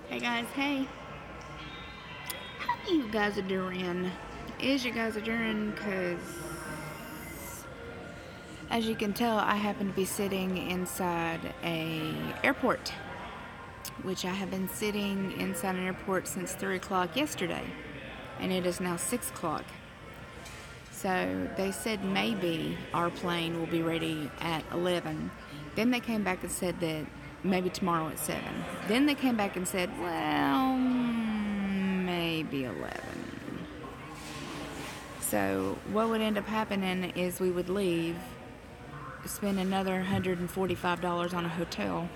Hey guys, hey. How you guys are doing? Is you guys are doing? Because as you can tell, I happen to be sitting inside a airport, which I have been sitting inside an airport since 3 o'clock yesterday, and it is now 6 o'clock. So they said maybe our plane will be ready at 11. Then they came back and said that maybe tomorrow at 7. Then they came back and said, well, maybe 11. So what would end up happening is we would leave, spend another $145 on a hotel,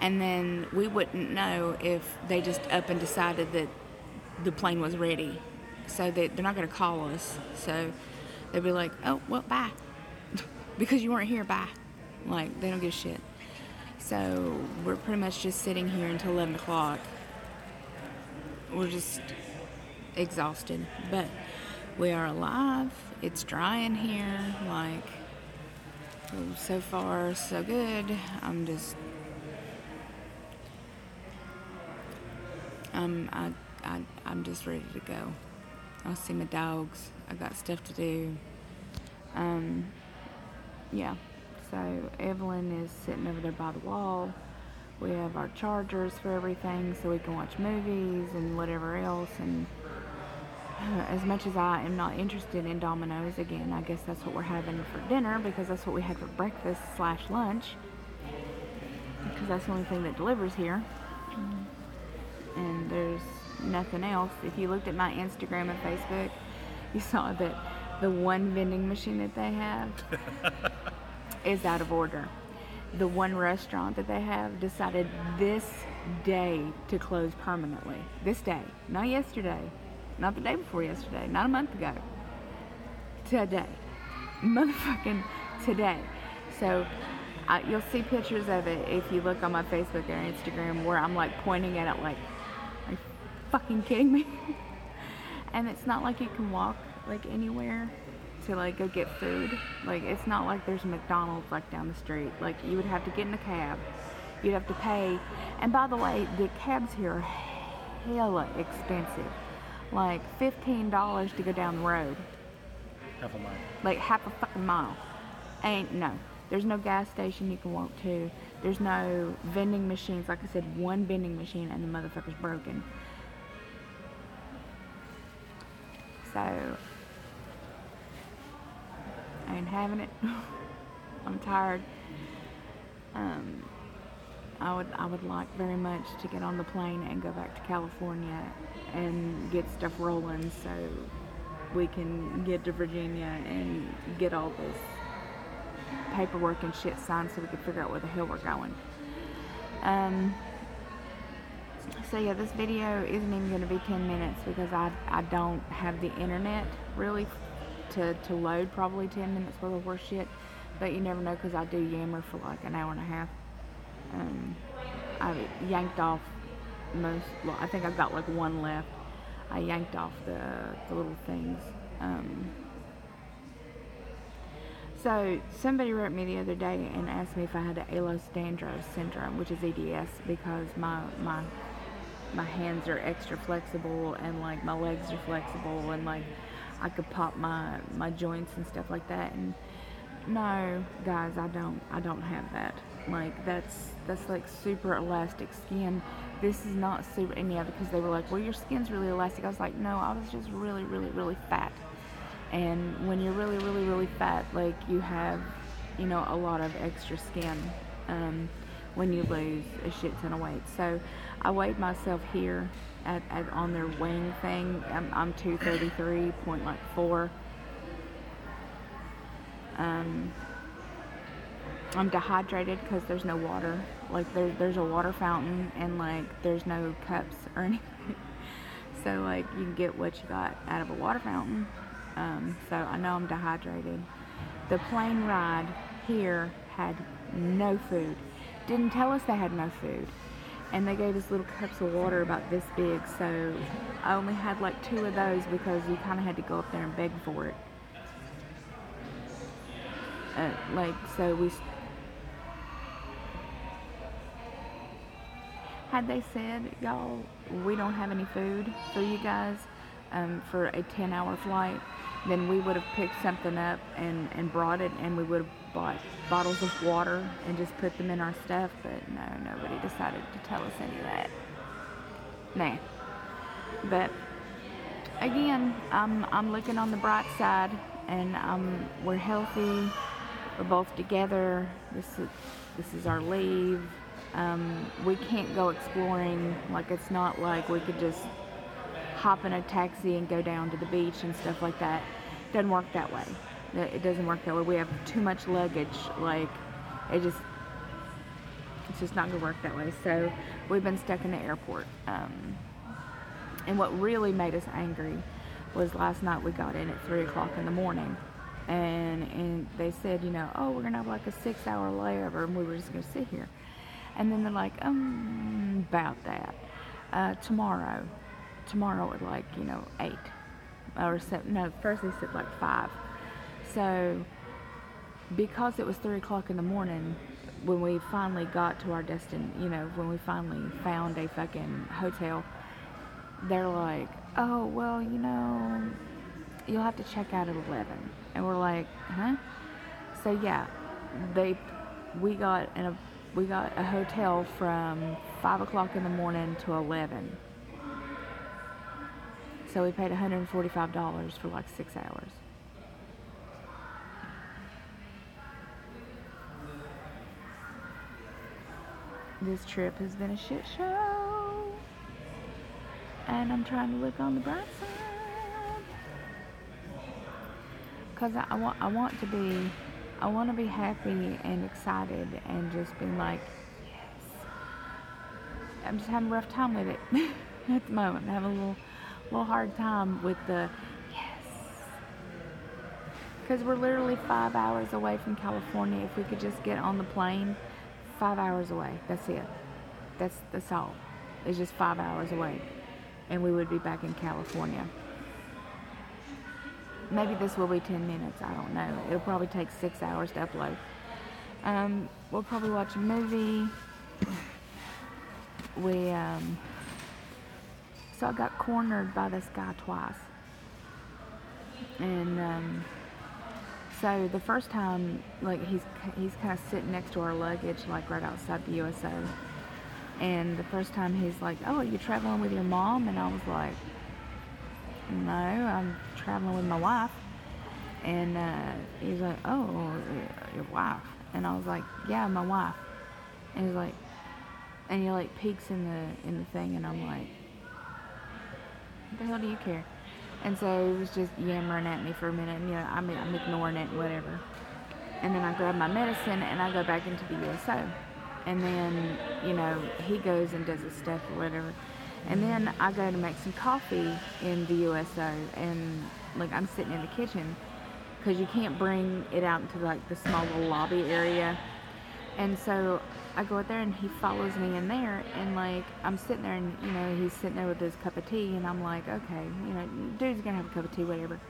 and then we wouldn't know if they just up and decided that the plane was ready. So they're not going to call us. So they'd be like, oh, well, bye. Because you weren't here, bye. Like, they don't give a shit. So we're pretty much just sitting here until 11 o'clock. We're just exhausted. But we are alive. It's dry in here. Like, so far, so good. I'm just... I'm just ready to go. I'll see my dogs. I got stuff to do. Yeah. So Evelyn is sitting over there by the wall. We have our chargers for everything so we can watch movies and whatever else. And as much as I am not interested in Domino's, again, I guess that's what we're having for dinner because that's what we had for breakfast / lunch. Because that's the only thing that delivers here. And there's nothing else. If you looked at my Instagram and Facebook, you saw that the one vending machine that they have is out of order. The one restaurant that they have decided this day to close permanently. This day. Not yesterday. Not the day before yesterday. Not a month ago. Today. Motherfucking today. So you'll see pictures of it if you look on my Facebook or Instagram where I'm like pointing at it like, are you fucking kidding me? And it's not like you can walk like anywhere to like go get food. Like, it's not like there's a McDonald's like down the street. Like, you would have to get in a cab. You'd have to pay. And by the way, the cabs here are hella expensive. Like $15 to go down the road. Half a mile. Like half a fucking mile. No. There's no gas station you can walk to. There's no vending machines. Like I said, one vending machine and the motherfucker's broken. So I ain't having it. I'm tired. I would like very much to get on the plane and go back to California and get stuff rolling so we can get to Virginia and get all this paperwork and shit signed so we can figure out where the hell we're going. So yeah, this video isn't even going to be 10 minutes because I don't have the internet really to load probably 10 minutes worth of horse shit, but you never know because I do yammer for like an hour and a half. I yanked off I think I've got like one left. I yanked off the little things. So somebody wrote me the other day and asked me if I had the Ehlers-Danlos syndrome, which is EDS, because my hands are extra flexible and like my legs are flexible and like I could pop my joints and stuff like that. And no, guys, I don't have that. Like that's like super elastic skin. This is not super. And yeah, because they were like, well, your skin's really elastic. I was like, no, I was just really, really, really fat. And when you're really, really, really fat, like you have, a lot of extra skin when you lose a shit ton of weight. So I weighed myself here at on their weighing thing. I'm 233.4. I'm dehydrated because there's no water. Like there's a water fountain and like there's no cups or anything. So like you can get what you got out of a water fountain. So I know I'm dehydrated. The plane ride here had no food. Didn't tell us they had no food. And they gave us little cups of water about this big. So I only had like 2 of those because you kind of had to go up there and beg for it. Had they said, y'all, we don't have any food for you guys for a 10-hour flight, then we would have picked something up and brought it, and we would have bought bottles of water and just put them in our stuff. But no, nobody decided to tell us any of that. Nah. But again, I'm looking on the bright side, and we're healthy. We're both together. This is our leave. We can't go exploring. Like, it's not like we could just hop in a taxi and go down to the beach and stuff like that. It doesn't work that way. It doesn't work that way. We have too much luggage. Like, it's just not gonna work that way. So we've been stuck in the airport. And what really made us angry was last night we got in at 3 o'clock in the morning. And they said, oh, we're gonna have like a 6-hour layover, and we were just gonna sit here. And then they're like, about that. Tomorrow at like, 8 or 7. No, first they said like 5. So because it was 3 o'clock in the morning, when we finally got to our when we finally found a fucking hotel, they're like, oh, well, you'll have to check out at 11. And we're like, huh? So yeah, we got a hotel from 5 o'clock in the morning to 11. So we paid $145 for like 6 hours. This trip has been a shit show, and I'm trying to look on the bright side, because I want to be happy and excited and just being like, yes. I'm just having a rough time with it at the moment. I'm having a little hard time with the yes, because we're literally 5 hours away from California. If we could just get on the plane, 5 hours away. That's it. That's all. It's just 5 hours away, and we would be back in California. Maybe this will be 10 minutes. I don't know. It'll probably take 6 hours to upload. We'll probably watch a movie. So I got cornered by this guy twice, and so the first time, like, he's kind of sitting next to our luggage, like right outside the USO. And the first time he's like, oh, are you traveling with your mom? And I was like, no, I'm traveling with my wife. And he's like, oh, your wife? And I was like, yeah, my wife. And he's like, and he like peeks in the thing, and I'm like, what the hell do you care? And so he was just yammering at me for a minute, and I'm ignoring it and whatever. And then I grab my medicine and I go back into the USO. And then, he goes and does his stuff or whatever. And then I go to make some coffee in the USO, and like, I'm sitting in the kitchen because you can't bring it out into like the small little lobby area. And so I go out there, and he follows me in there, and like, I'm sitting there, and he's sitting there with his cup of tea, and I'm like, okay, dude's gonna have a cup of tea, whatever.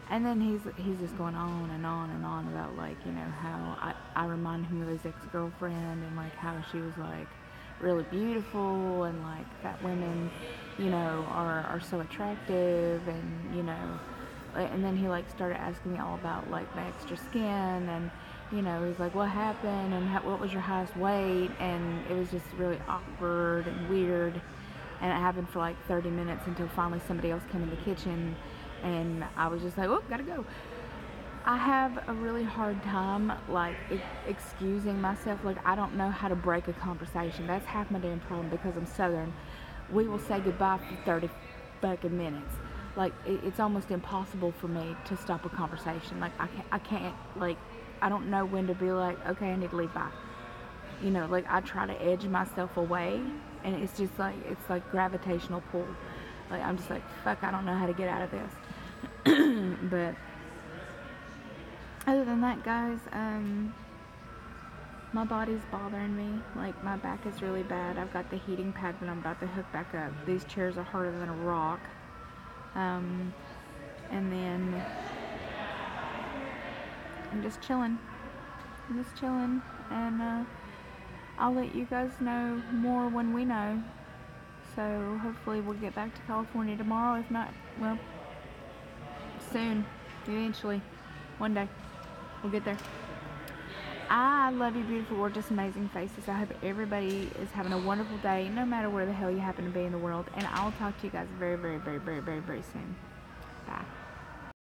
And then he's just going on and on and on about like, how I remind him of his ex-girlfriend, and like how she was like really beautiful, and like that women, are so attractive, and and then he like started asking me all about like my extra skin, and he's like, what happened, and what was your highest weight? And it was just really awkward and weird, and it happened for like 30 minutes until finally somebody else came in the kitchen, and I was just like, oh, gotta go. I have a really hard time like excusing myself. Like, I don't know how to break a conversation. That's half my damn problem, because I'm Southern. We will say goodbye for 30 fucking minutes. Like, it's almost impossible for me to stop a conversation. Like, I can't, like, I don't know when to be like, okay, I need to leave, bye. Like, I try to edge myself away, and it's just like, it's like gravitational pull. Like, I'm just like, fuck, I don't know how to get out of this. But other than that, guys, my body's bothering me. Like, my back is really bad. I've got the heating pad that I'm about to hook back up. These chairs are harder than a rock. And then I'm just chilling. And I'll let you guys know more when we know. So hopefully we'll get back to California tomorrow. If not, well, soon. Eventually. One day. We'll get there. I love you, beautiful, gorgeous, amazing faces. I hope everybody is having a wonderful day, no matter where the hell you happen to be in the world. And I'll talk to you guys very, very, very, very, very, very soon.